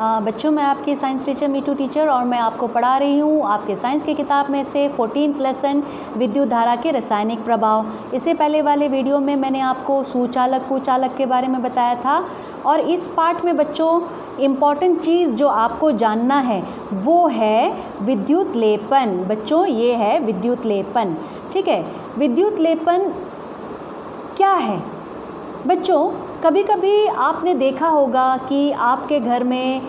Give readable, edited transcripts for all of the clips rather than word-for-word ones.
बच्चों, मैं आपकी साइंस टीचर मीठू टीचर और मैं आपको पढ़ा रही हूँ आपके साइंस की किताब में से 14th लेसन विद्युत धारा के रासायनिक प्रभाव। इससे पहले वाले वीडियो में मैंने आपको सुचालक कुचालक के बारे में बताया था और इस पार्ट में बच्चों इम्पॉर्टेंट चीज़ जो आपको जानना है वो है विद्युत लेपन। बच्चों, ये है विद्युत लेपन। ठीक है, विद्युत लेपन क्या है? बच्चों, कभी कभी आपने देखा होगा कि आपके घर में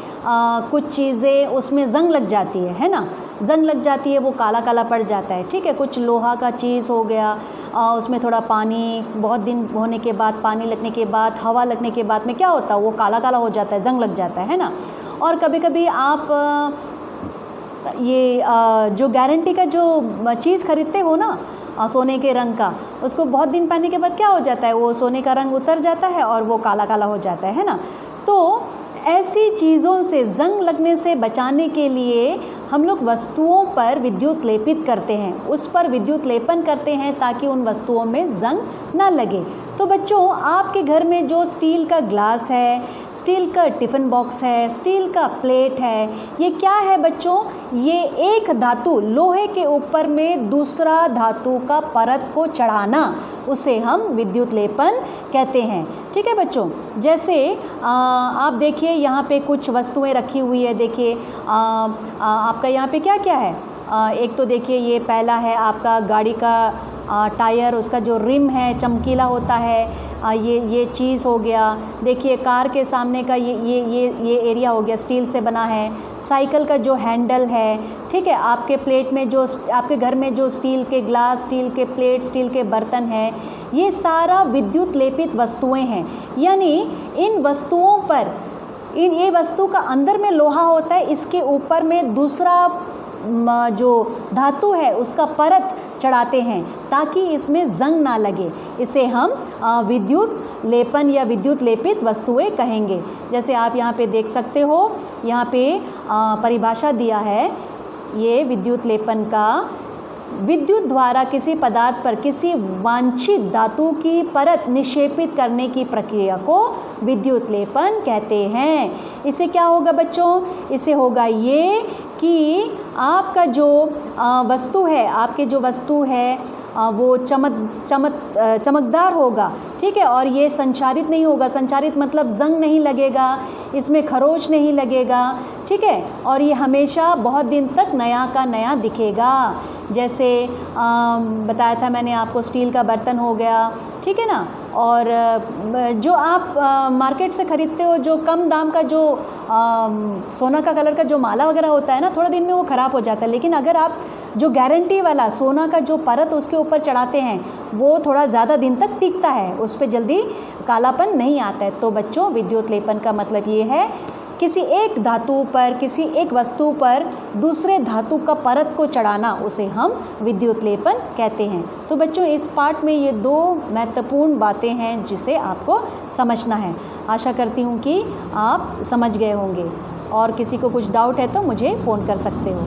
कुछ चीज़ें उसमें ज़ंग लग जाती है ना, ज़ंग लग जाती है, वो काला काला पड़ जाता है। ठीक है, कुछ लोहा का चीज़ हो गया, उसमें थोड़ा पानी, बहुत दिन होने के बाद, पानी लगने के बाद, हवा लगने के बाद में क्या होता है, वो काला काला हो जाता है, ज़ंग लग जाता है ना। और कभी कभी आप ये जो गारंटी का जो चीज़ खरीदते हो ना, सोने के रंग का, उसको बहुत दिन पहनने के बाद क्या हो जाता है, वो सोने का रंग उतर जाता है और वो काला काला हो जाता है ना। तो ऐसी चीज़ों से, ज़ंग लगने से बचाने के लिए हम लोग वस्तुओं पर विद्युत लेपित करते हैं, उस पर विद्युत लेपन करते हैं ताकि उन वस्तुओं में ज़ंग ना लगे। तो बच्चों, आपके घर में जो स्टील का ग्लास है, स्टील का टिफ़िन बॉक्स है, स्टील का प्लेट है, ये क्या है बच्चों? ये एक धातु, लोहे के ऊपर में दूसरा धातु का परत को चढ़ाना, उसे हम विद्युत लेपन कहते हैं। ठीक है बच्चों, जैसे आप देखिए यहाँ पे कुछ वस्तुएं रखी हुई है। देखिए आपका यहाँ पे क्या क्या है, एक तो देखिए ये पहला है आपका गाड़ी का टायर, उसका जो रिम है चमकीला होता है, ये चीज़ हो गया। देखिए कार के सामने का ये एरिया हो गया, स्टील से बना है। साइकिल का जो हैंडल है, ठीक है, आपके प्लेट में जो, आपके घर में जो स्टील के ग्लास, स्टील के प्लेट, स्टील के बर्तन हैं, ये सारा विद्युत लेपित वस्तुएं हैं। यानी इन वस्तुओं पर, ये वस्तु का अंदर में लोहा होता है, इसके ऊपर में दूसरा जो धातु है उसका परत चढ़ाते हैं ताकि इसमें ज़ंग ना लगे। इसे हम विद्युत लेपन या विद्युत लेपित वस्तुएं कहेंगे। जैसे आप यहाँ पे देख सकते हो, यहाँ पे परिभाषा दिया है ये विद्युत लेपन का। विद्युत द्वारा किसी पदार्थ पर किसी वांछित धातु की परत निक्षेपित करने की प्रक्रिया को विद्युत लेपन कहते हैं। इससे क्या होगा बच्चों? इससे होगा ये कि आपका जो वस्तु है, आपके जो वस्तु है वो चमकदार होगा। ठीक है, और ये संचारित नहीं होगा। संचारित मतलब ज़ंग नहीं लगेगा, इसमें खरोंच नहीं लगेगा। ठीक है, और ये हमेशा बहुत दिन तक नया का नया दिखेगा। जैसे बताया था मैंने आपको, स्टील का बर्तन हो गया, ठीक है ना। और जो आप मार्केट से ख़रीदते हो, जो कम दाम का जो सोना का कलर का जो माला वगैरह होता है ना, थोड़ा दिन में वो ख़राब हो जाता है। लेकिन अगर आप जो गारंटी वाला सोना का जो परत उसके ऊपर चढ़ाते हैं, वो थोड़ा ज़्यादा दिन तक टिकता है, उस पर जल्दी कालापन नहीं आता है। तो बच्चों, विद्युत लेपन का मतलब ये है किसी एक धातु पर, किसी एक वस्तु पर दूसरे धातु का परत को चढ़ाना, उसे हम विद्युत लेपन कहते हैं। तो बच्चों, इस पार्ट में ये दो महत्वपूर्ण बातें हैं जिसे आपको समझना है। आशा करती हूँ कि आप समझ गए होंगे और किसी को कुछ डाउट है तो मुझे फ़ोन कर सकते हो।